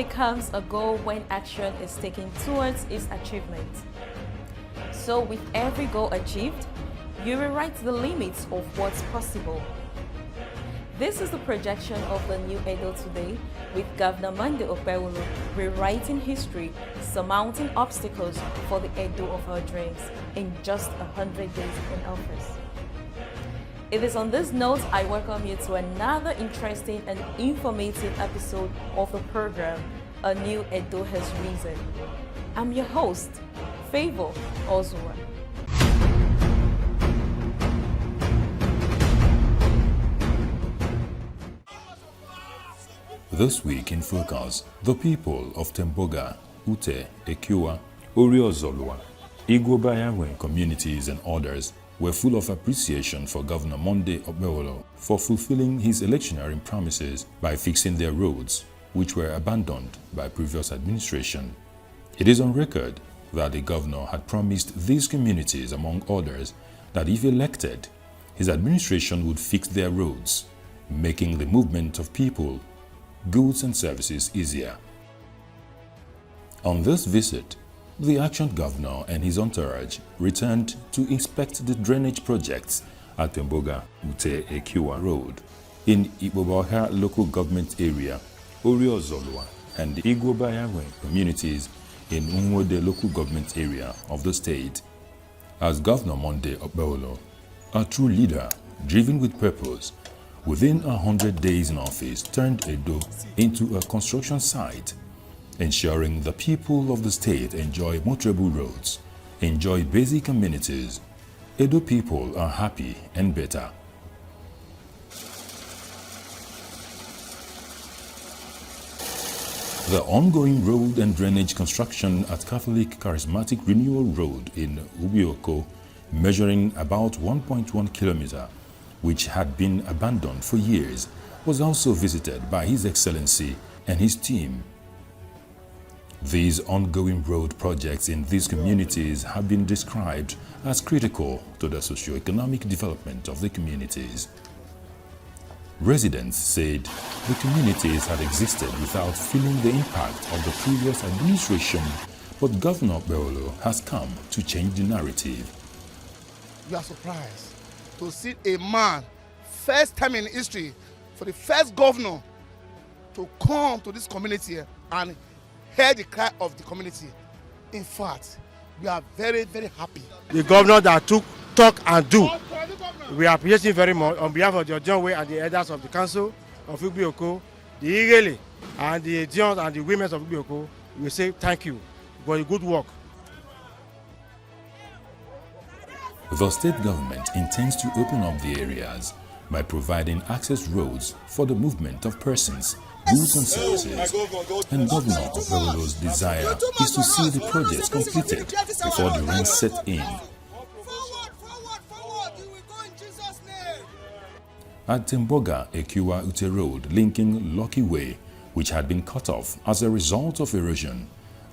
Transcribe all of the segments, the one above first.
becomes a goal when action is taken towards its achievement. So with every goal achieved, you rewrite the limits of what's possible. This is the projection of the new Edo today, with Governor Monday Okpebholo rewriting history, surmounting obstacles for the Edo of our dreams in just 100 days in office. It is on this note I welcome you to another interesting and informative episode of the program, A New Edo Has Risen. I'm your host, Favor Ozua. This week in Focus, the people of Temboga, Ute, Ekiwa, Orio-Ozolwa, Igbo-Bayawe communities and others were full of appreciation for Governor Monday Okpebholo for fulfilling his electioneering promises by fixing their roads, which were abandoned by previous administration. It is on record that the governor had promised these communities, among others, that if elected, his administration would fix their roads, making the movement of people, goods and services easier. On this visit, the action governor and his entourage returned to inspect the drainage projects at Temboga Ute Ekiwa Road in Igbo-Bayawe local government area, Orio-Ozolwa, and the Igbo-Bayawe communities in Unwode local government area of the state. As Governor Monday Okpebholo, a true leader driven with purpose, within 100 days in office turned Edo into a construction site, ensuring the people of the state enjoy motorable roads, enjoy basic amenities. Edo people are happy and better. The ongoing road and drainage construction at Catholic Charismatic Renewal Road in Ubioko, measuring about 1.1 kilometers, which had been abandoned for years, was also visited by His Excellency and his team. These ongoing road projects in these communities have been described as critical to the socio-economic development of the communities. Residents said the communities had existed without feeling the impact of the previous administration, but Governor Okpebholo has come to change the narrative. You are surprised to see a man, first time in history, for the first governor to come to this community and hear the cry of the community. In fact, we are very, very happy. The governor that took talk and do. We appreciate him very much on behalf of the John Way and the elders of the council of Ubioko, the Igele, and the John and the women of Ubioko. We say thank you for the good work. The state government intends to open up the areas by providing access roads for the movement of persons, goods and services. And Governor Okpebholo's desire is to see the projects completed before the rain set in. At Temboga Ekiwa Ute Road linking Lucky Way, which had been cut off as a result of erosion,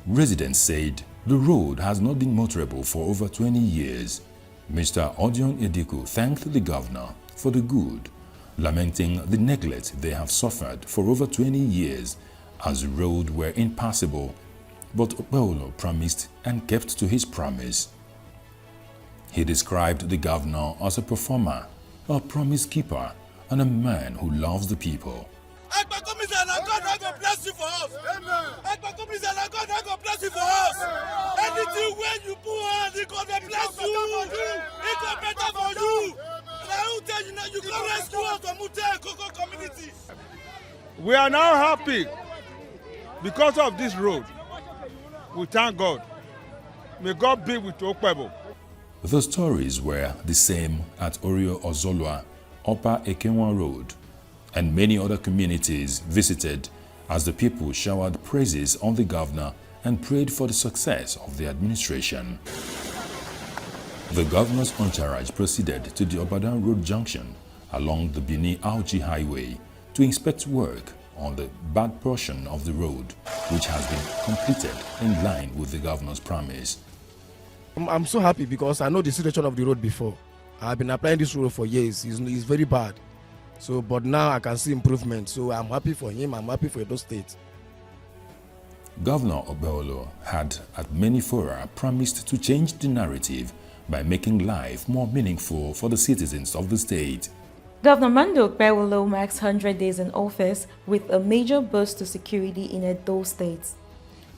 residents said the road has not been motorable for over 20 years. Mr. Odion Ediku thanked the governor for the good, lamenting the neglect they have suffered for over 20 years as the road were impassable, but Okpebholo promised and kept to his promise. He described the governor as a performer, a promise keeper, and a man who loves the people. God bless you for us. God bless you for us. Anything where you put on, He gonna bless you. It gonna better for you. And I will tell you now, you can rescue us from Ute and Koko community. We are now happy because of this road. We thank God. May God be with Okpebholo. The stories were the same at Orio-Ozolwa, Upper Ekenwa Road, and many other communities visited as the people showered praises on the governor and prayed for the success of the administration. The governor's entourage proceeded to the Obadan Road junction along the Bini-Auchi Highway to inspect work on the bad portion of the road, which has been completed in line with the governor's promise. I'm so happy because I know the situation of the road before. I've been applying this road for years. It's very bad. So, but now I can see improvement. So I'm happy for him. I'm happy for Edo State. Governor Obeolo had at many fora promised to change the narrative by making life more meaningful for the citizens of the state. Governor Monday Okpebholo marks 100 days in office with a major boost to security in Edo State,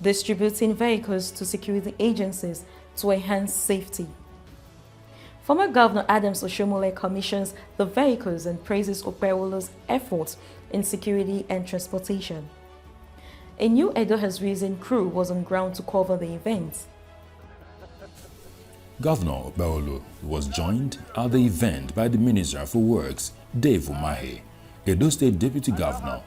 distributing vehicles to security agencies to enhance safety. Former Governor Adams Oshomole commissions the vehicles and praises Okpebholo's efforts in security and transportation. A new Edo Has Risen crew was on ground to cover the event. Governor Okpebholo was joined at the event by the Minister for Works, Dave Umahi, Edo State Deputy Governor,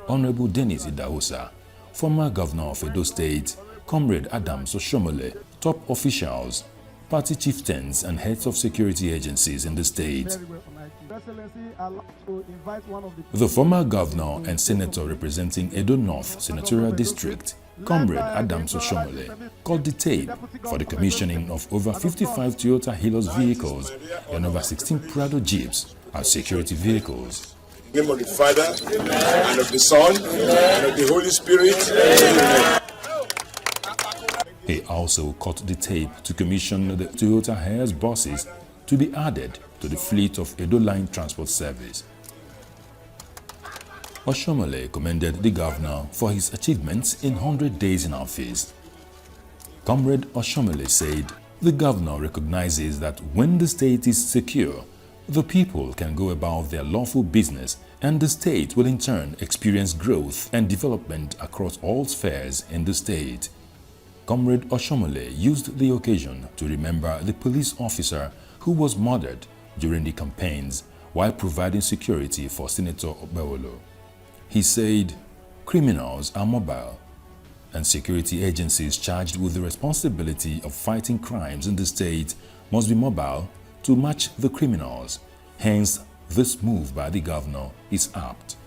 Honorable Dennis Idahosa, former Governor of Edo State, Comrade Adams Oshomole, top officials, party chieftains and heads of security agencies in the state. The former governor and senator representing Edo North Senatorial District, Comrade Adams Oshomole, called the tape for the commissioning of over 55 Toyota Hilux vehicles and over 16 Prado Jeeps as security vehicles. In the name of the Father, and of the Son, and of the Holy Spirit. Amen. He also cut the tape to commission the Toyota Hiace buses to be added to the fleet of Edo Line Transport Service. Oshomole commended the governor for his achievements in 100 days in office. Comrade Oshomole said the governor recognizes that when the state is secure, the people can go about their lawful business and the state will in turn experience growth and development across all spheres in the state. Comrade Oshomole used the occasion to remember the police officer who was murdered during the campaigns while providing security for Senator Okpebholo. He said, criminals are mobile, and security agencies charged with the responsibility of fighting crimes in the state must be mobile to match the criminals. Hence, this move by the governor is apt.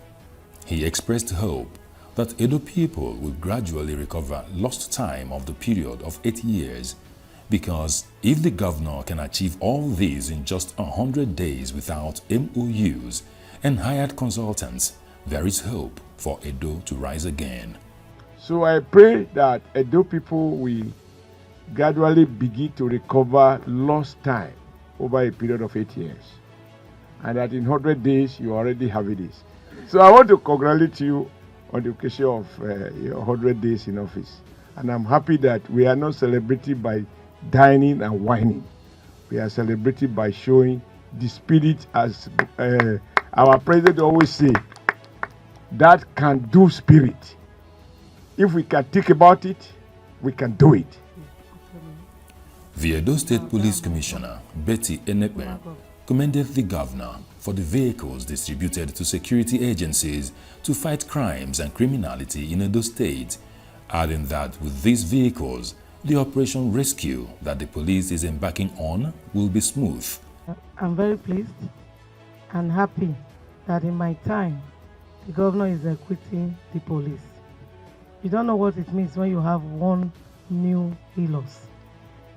He expressed hope that Edo people will gradually recover lost time of the period of 8 years, because if the governor can achieve all these in just 100 days without MOUs and hired consultants, there is hope for Edo to rise again. So I pray that Edo people will gradually begin to recover lost time over a period of 8 years, and that in 100 days you already have this. So I want to congratulate you on the occasion of your 100 days in office, and I'm happy that we are not celebrating by dining and whining. We are celebrating by showing the spirit, as our president always say, that can do spirit. If we can think about it, we can do it. The Edo State Police Commissioner, Betty Enekwe, commended the governor for the vehicles distributed to security agencies to fight crimes and criminality in Edo State, adding that with these vehicles, the Operation Rescue that the police is embarking on will be smooth. I'm very pleased and happy that in my time, the governor is equipping the police. You don't know what it means when you have one new Hilux.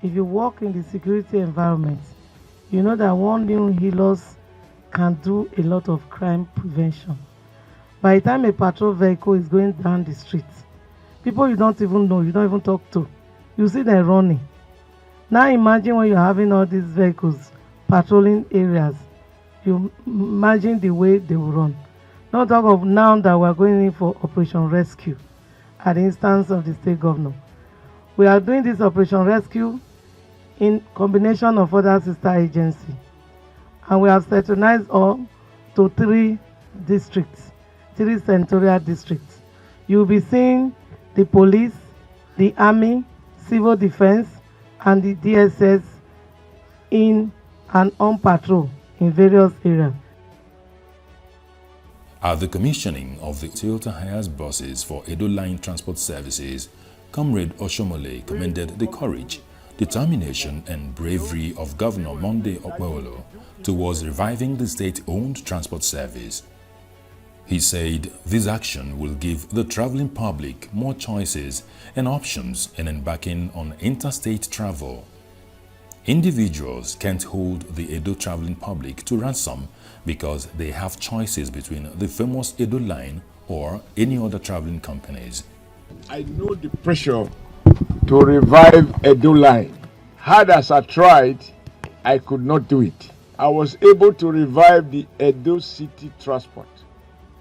If you work in the security environment, you know that one new Hilux can do a lot of crime prevention. By the time a patrol vehicle is going down the street, people you don't even know, you don't even talk to, you see them running. Now imagine when you're having all these vehicles patrolling areas, you imagine the way they will run. Not talk of now that we're going in for Operation Rescue at the instance of the state governor. We are doing this Operation Rescue in combination of other sister agencies. And we have centralized all to 3 districts, 3 senatorial districts. You'll be seeing the police, the army, civil defense, and the DSS in and on patrol in various areas. At the commissioning of the Toyota Hiace buses for Edo Line Transport Services, Comrade Oshomole commended the courage, determination and bravery of Governor Monday Okpebholo towards reviving the state-owned transport service. He said this action will give the traveling public more choices and options in embarking on interstate travel. Individuals can't hold the Edo traveling public to ransom because they have choices between the famous Edo Line or any other traveling companies. I know the pressure to revive Edo Line. Hard as I tried, I could not do it. I was able to revive the Edo City Transport.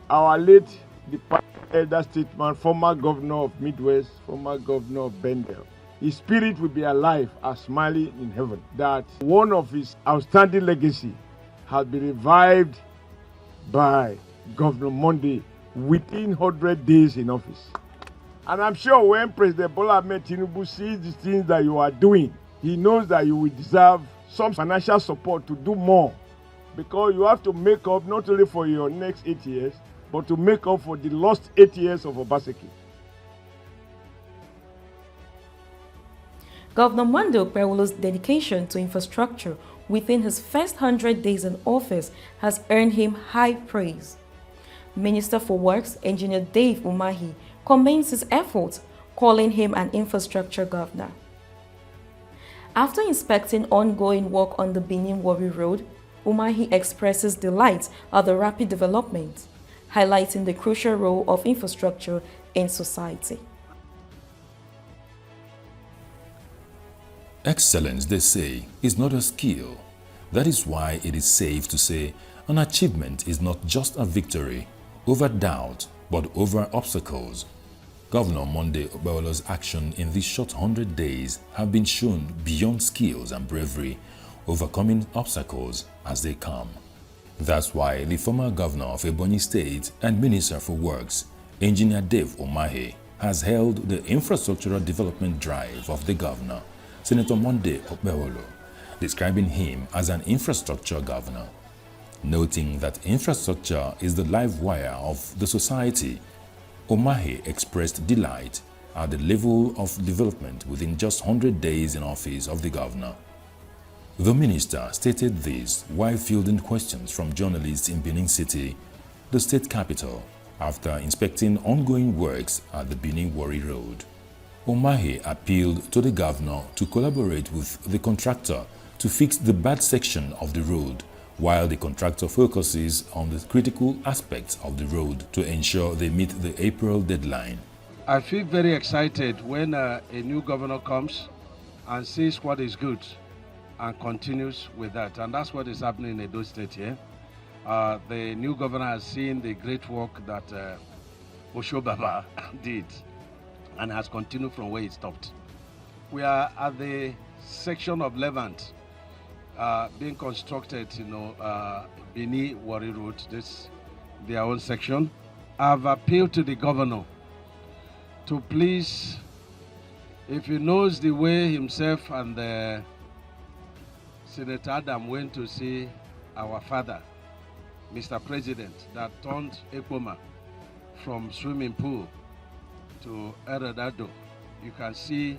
Our late departed elder statesman, former governor of Midwest, former governor of Bendel, his spirit will be alive and smiling in heaven. That one of his outstanding legacy has been revived by Governor Monday within 100 days in office. And I'm sure when President Bola Ahmed Tinubu sees the things that you are doing, he knows that you will deserve some financial support to do more, because you have to make up not only for your next 8 years, but to make up for the lost 8 years of Obaseki. Governor Monday Okpebholo's dedication to infrastructure within his first 100 days in office has earned him high praise. Minister for Works, Engineer Dave Umahi, commends his efforts, calling him an infrastructure governor. After inspecting ongoing work on the Benin-Warri Road, Umahi expresses delight at the rapid development, highlighting the crucial role of infrastructure in society. Excellence, they say, is not a skill. That is why it is safe to say an achievement is not just a victory over doubt, but over obstacles. Governor Monday Okpebholo's action in these short 100 days have been shown beyond skills and bravery, overcoming obstacles as they come. That's why the former governor of Ebonyi State and Minister for Works, Engineer Dave Umahi, has held the infrastructural development drive of the governor, Senator Monday Okpebholo, describing him as an infrastructure governor. Noting that infrastructure is the live wire of the society, Umahi expressed delight at the level of development within just 100 days in office of the governor. The minister stated this while fielding questions from journalists in Benin City, the state capital, after inspecting ongoing works at the Benin-Warri Road. Umahi appealed to the governor to collaborate with the contractor to fix the bad section of the road, while the contractor focuses on the critical aspects of the road to ensure they meet the April deadline. I feel very excited when a new governor comes and sees what is good and continues with that. And that's what is happening in Edo State here. The new governor has seen the great work that Osho Baba did and has continued from where he stopped. We are at the section of Levant being constructed, Benin-Warri Road, this their own section. I've appealed to the governor to please, if he knows the way himself and Senator Adam went to see our father, Mr. President, that turned Ekpoma from swimming pool to Eredado. You can see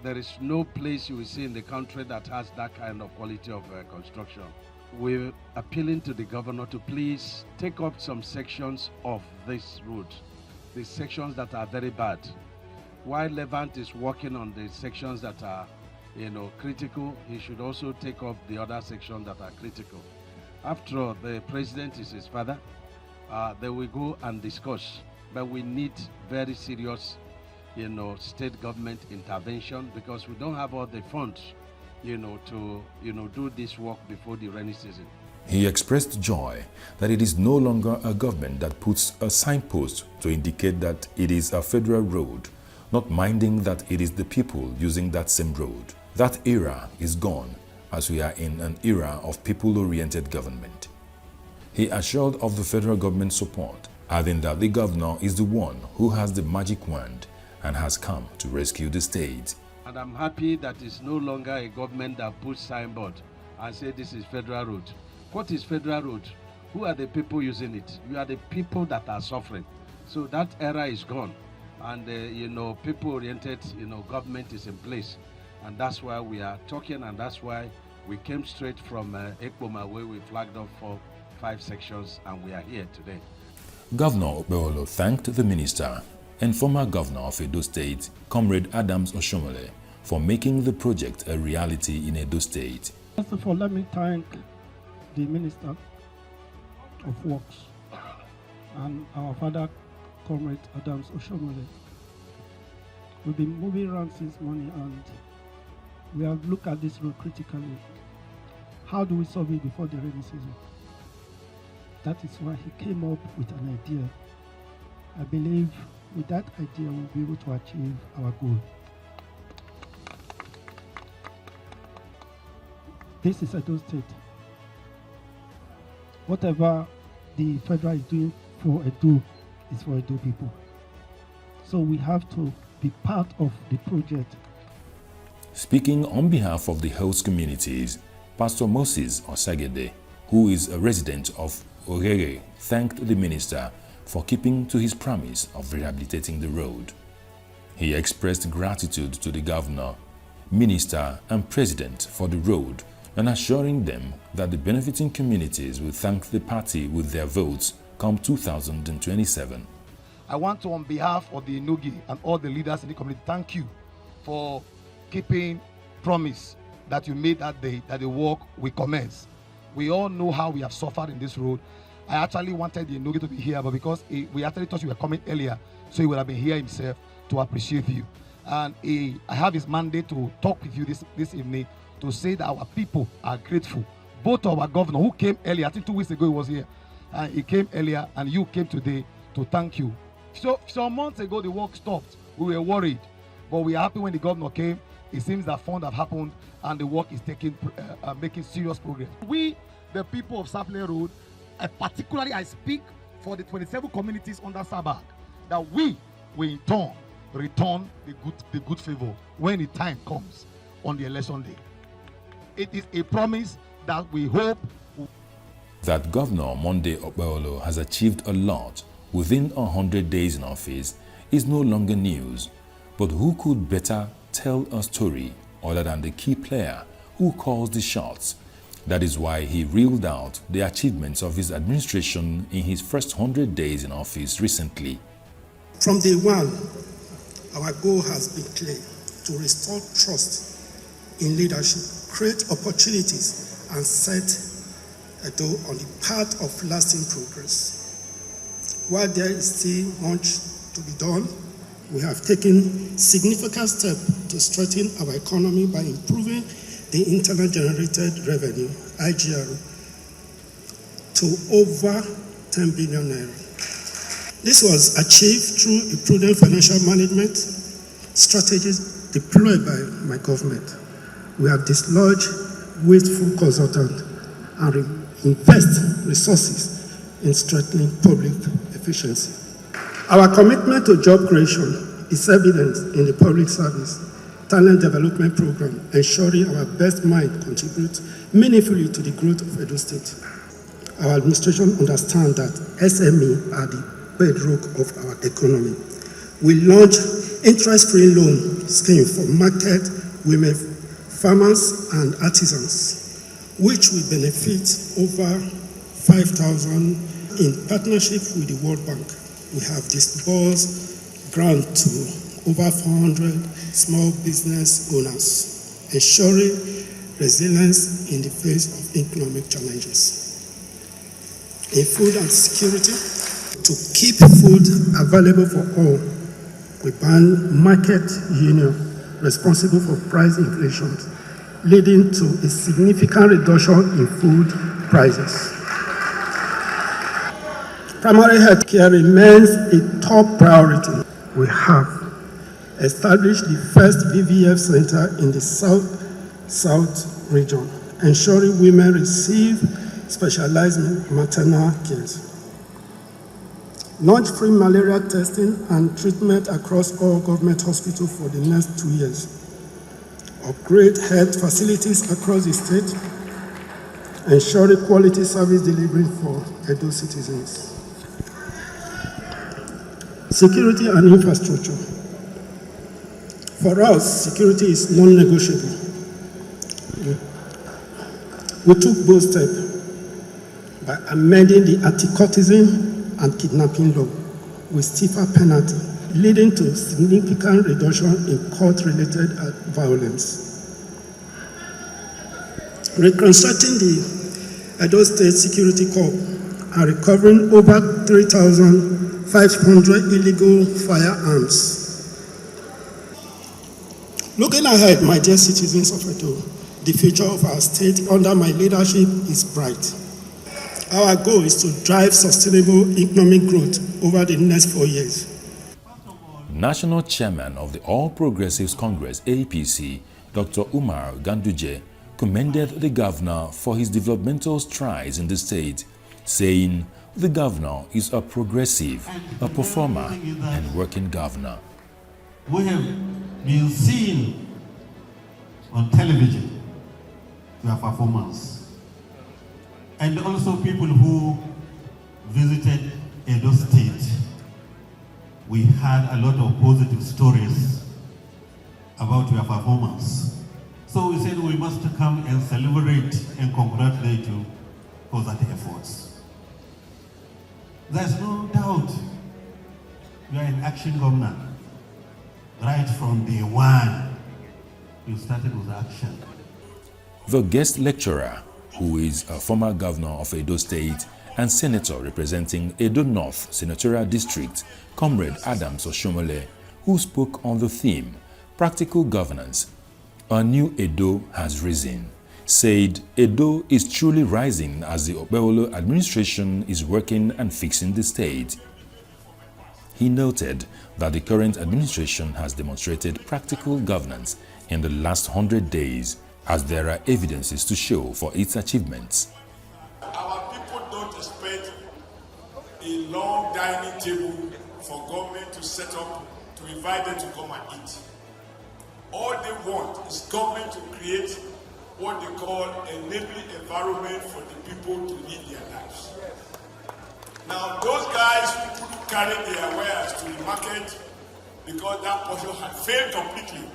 there is no place you will see in the country that has that kind of quality of construction. We're appealing to the governor to please take up some sections of this route, the sections that are very bad. While Levant is working on the sections that are, critical, he should also take up the other sections that are critical. After all, the president is his father. They will go and discuss, but we need very serious state government intervention, because we don't have all the funds, to, do this work before the rainy season. He expressed joy that it is no longer a government that puts a signpost to indicate that it is a federal road, not minding that it is the people using that same road. That era is gone, as we are in an era of people-oriented government. He assured of the federal government support, adding that the governor is the one who has the magic wand and has come to rescue the state. And I'm happy that it's no longer a government that puts signboard and say this is federal road. What is federal road? Who are the people using it? You are the people that are suffering. So that era is gone. And, people-oriented, government is in place. And that's why we are talking, and that's why we came straight from Ekpoma, where we flagged off for 5 sections, and we are here today. Governor Okpebholo thanked the minister and former governor of Edo State, Comrade Adams Oshomole, for making the project a reality in Edo State. First of all, let me thank the Minister of Works and our father, Comrade Adams Oshomole, We've been moving around since morning and we have looked at this road critically. How do we solve it before the rainy season? That is why he came up with an idea. I believe with that idea we'll be able to achieve our goal. This is Edo State. Whatever the federal is doing for Edo is for Edo people. So we have to be part of the project. Speaking on behalf of the host communities, Pastor Moses Osagede, who is a resident of Orere, thanked the minister for keeping to his promise of rehabilitating the road. He expressed gratitude to the governor, minister and president for the road and assuring them that the benefiting communities will thank the party with their votes come 2027. I want to, on behalf of the Inugi and all the leaders in the community, thank you for keeping promise that you made that day that the work will commence. We all know how we have suffered in this road. I actually wanted the Inugi to be here, but because we actually thought you were coming earlier, so he would have been here himself to appreciate you. And I have his mandate to talk with you this evening to say that our people are grateful. Both our governor, who came earlier, I think 2 weeks ago he was here, and he came earlier, and you came today to thank you. So some months ago the work stopped. We were worried, but we are happy when the governor came. It seems that fund have happened, and the work is making serious progress. We, the people of Sapele Road, particularly I speak for the 27 communities under Sabag, that we will in turn return the good favor when the time comes on the election day. It is a promise that we hope. That Governor Monday Okpebholo has achieved a lot within 100 days in office is no longer news. But who could better tell a story other than the key player who calls the shots? That is why he reeled out the achievements of his administration in his first 100 days in office recently. From day one, our goal has been clear: to restore trust in leadership, create opportunities, and set Edo on the path of lasting progress. While there is still much to be done, we have taken significant steps to strengthen our economy by improving the internal generated revenue, IGR, to over 10 billion naira. This was achieved through a prudent financial management strategies deployed by my government. We have dislodged wasteful consultants and invest resources in strengthening public efficiency. Our commitment to job creation is evident in the public service talent development program, ensuring our best mind contributes meaningfully to the growth of Edo State. Our administration understands that SME are the bedrock of our economy. We launched interest-free loan scheme for market women, farmers and artisans, which will benefit over 5,000 in partnership with the World Bank. We have disbursed grant to over 400 small business owners, ensuring resilience in the face of economic challenges. In food and security, to keep food available for all, we ban market union responsible for price inflation, leading to a significant reduction in food prices. Primary health care remains a top priority. We have established the first VVF center in the South region, ensuring women receive specialized maternal care. Launch free malaria testing and treatment across all government hospitals for the next 2 years. Upgrade health facilities across the state, ensuring quality service delivery for Edo citizens. Security and infrastructure. For us, security is non-negotiable. We took bold steps by amending the anti-courtesan and kidnapping law with stiffer penalty, leading to significant reduction in court-related violence. Reconstructing the Edo State Security Corps and recovering over 3,500 illegal firearms. Looking ahead, my dear citizens of Edo, the future of our state under my leadership is bright. Our goal is to drive sustainable economic growth over the next 4 years. National Chairman of the All Progressives Congress APC, Dr. Umar Ganduje, commended the governor for his developmental strides in the state, saying the governor is a progressive, a performer, and working governor. We have been seeing on television your performance, and also people who visited Edo State. We had a lot of positive stories about your performance. So we said we must come and celebrate and congratulate you for that efforts. There's no doubt you are an action governor. Right from day one, you started with action. The guest lecturer, who is a former governor of Edo State and senator representing Edo North Senatorial District, Comrade Adams Oshomole, who spoke on the theme, Practical Governance, A New Edo Has Risen, said Edo is truly rising as the Okpebholo administration is working and fixing the state. He noted that the current administration has demonstrated practical governance in the last 100 days, as there are evidences to show for its achievements. Our people don't expect a long dining table for government to set up to invite them to come and eat. All they want is government to create what they call a enabling environment for the people to live their lives. Now, those guys who couldn't carry their wares to the market because that portion had failed completely,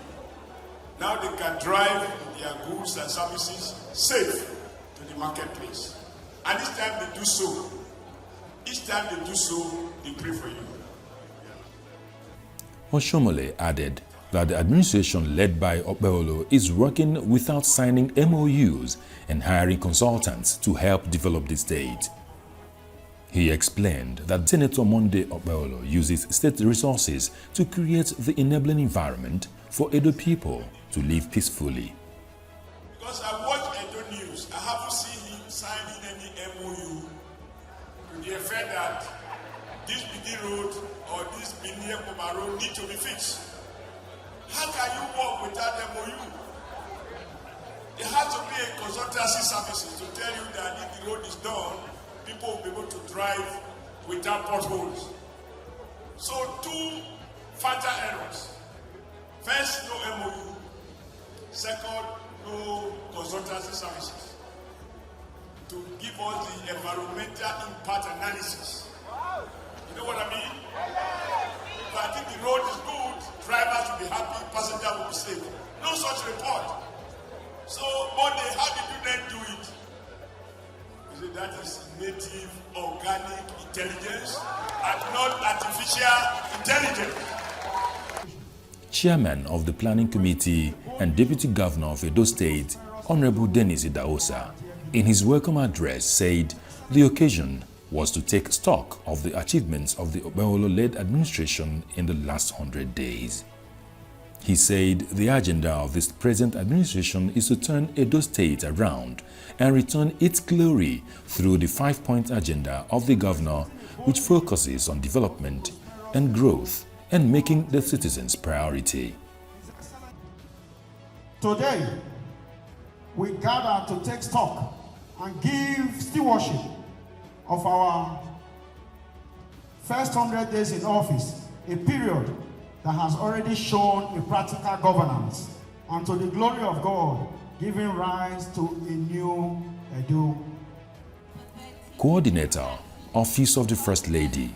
now they can drive their goods and services safe to the marketplace. And each time they do so, they pray for you. Oshomole added that the administration led by Okpebholo is working without signing MOUs and hiring consultants to help develop the state. He explained that Senator Monday Okpebholo uses state resources to create the enabling environment for Edo people to live peacefully. Because I watch Edo News, I haven't seen him signing any MOU to the effect that this Bidi road or this Bini-Ekpoma road need to be fixed. How can you work without MOU? There has to be a consultancy services to tell you that if the road is done, people will be able to drive without potholes. So two fatal errors. First, no MOU. Second, no consultancy services to give us the environmental impact analysis. You know what I mean? If I think the road is good, drivers will be happy, passengers will be safe. No such report. So, Monday, how did you then do it? You say that is native organic intelligence and not artificial intelligence. Chairman of the Planning Committee and Deputy Governor of Edo State, Honorable Dennis Idahosa, in his welcome address said the occasion was to take stock of the achievements of the Okpebholo-led administration in the last 100 days. He said the agenda of this present administration is to turn Edo State around and return its glory through the 5-point agenda of the governor, which focuses on development and growth and making the citizens priority. Today, we gather to take stock and give stewardship of our first 100 days in office, a period that has already shown a practical governance, and to the glory of God, giving rise to a new Edo. Coordinator, Office of the First Lady,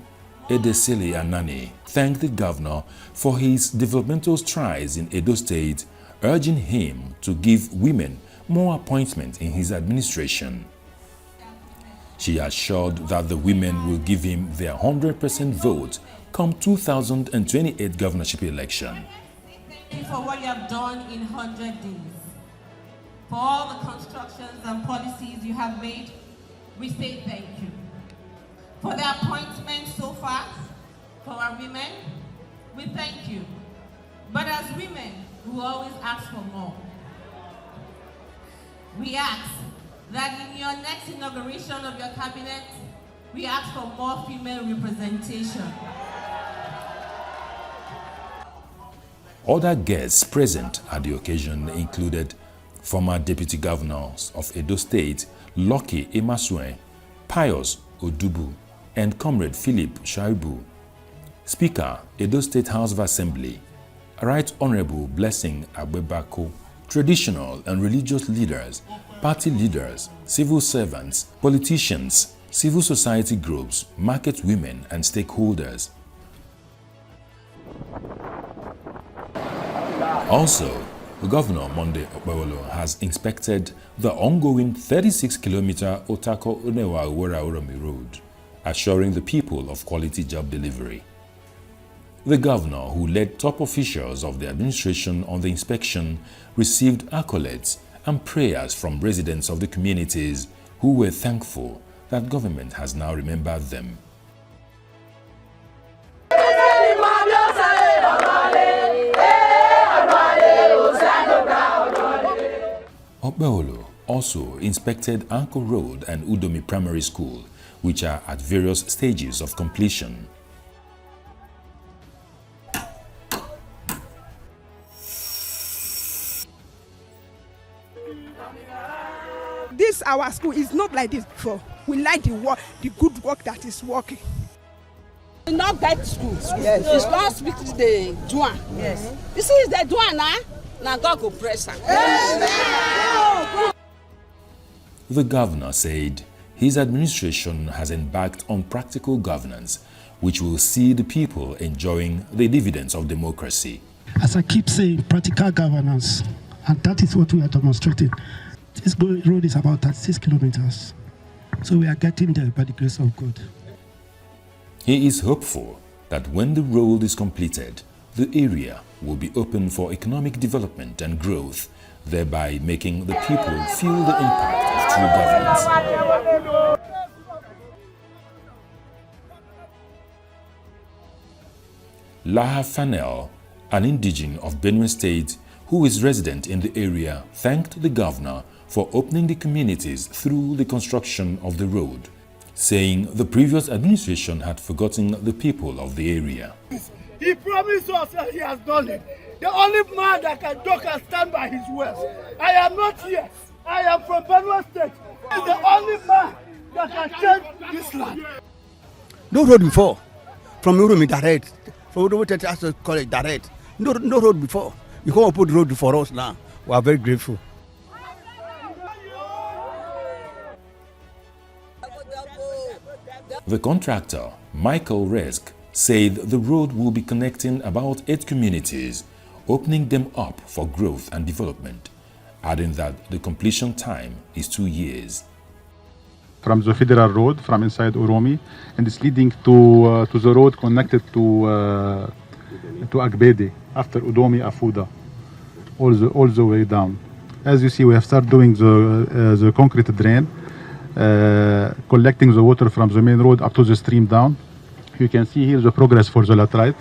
Edesele Anani, thanked the governor for his developmental strides in Edo State, urging him to give women more appointments in his administration. She assured that the women will give him their 100% vote come 2028 governorship election. Thank you for what you have done in 100 days. For all the constructions and policies you have made, we say thank you. For the appointments so far, for our women, we thank you. But as women, who always ask for more. We ask that in your next inauguration of your cabinet, we ask for more female representation. Other guests present at the occasion included former Deputy Governors of Edo State, Lucky Emasue, Pius Odubu, and Comrade Philip Shaibu. Speaker, Edo State House of Assembly, Right Honorable Blessing Agbebako, traditional and religious leaders, party leaders, civil servants, politicians, civil society groups, market women, and stakeholders. Also, Governor Monday Okpebholo has inspected the ongoing 36-kilometer Otako-Onewa-Owora-Oromi road, assuring the people of quality job delivery. The governor, who led top officials of the administration on the inspection, received accolades and prayers from residents of the communities who were thankful that government has now remembered them. Okpebholo also inspected Anko Road and Udomi Primary School, which are at various stages of completion. This our school is not like this before. We like the work, the good work that is working. We not get school. Yes. It's not speak to the Juan. Yes. You see, the Juan now God go press her. The governor said his administration has embarked on practical governance, which will see the people enjoying the dividends of democracy. As I keep saying, practical governance, and that is what we are demonstrating. This road is about 36 kilometers, so we are getting there by the grace of God. He is hopeful that when the road is completed, the area will be open for economic development and growth, thereby making the people feel the impact of true governance. Laha Fanel, an indigene of Benue State who is resident in the area, thanked the governor for opening the communities through the construction of the road, saying the previous administration had forgotten the people of the area. He promised us and he has done it. The only man that can talk and stand by his words. I am not here. I am from Benue State. He's the only man that can change this land. No road before. From Uromi direct. From Uromi Teachers College direct. No road before. You come and put the road for us now. We are very grateful. The contractor, Michael Resk, said the road will be connecting about 8 communities, opening them up for growth and development, adding that the completion time is 2 years. From the Federal Road, from inside Uromi, and it's leading to the road connected to Agbede, after Udomi Afuda, all the way down. As you see, we have started doing the concrete drain, collecting the water from the main road up to the stream down. You can see here the progress for the laterite.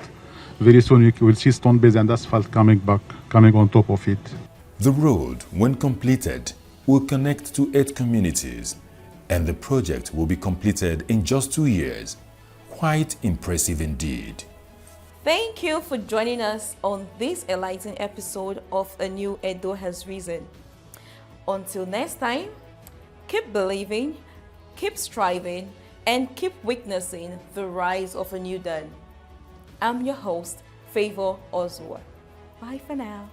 Very soon you will see stone base and asphalt coming on top of it. The road, when completed, will connect to 8 communities, and the project will be completed in just 2 years. Quite impressive indeed. Thank you for joining us on this enlightening episode of A New Edo Has Risen. Until next time, keep believing, keep striving, and keep witnessing the rise of a new dawn. I'm your host, Favor Ozua. Bye for now.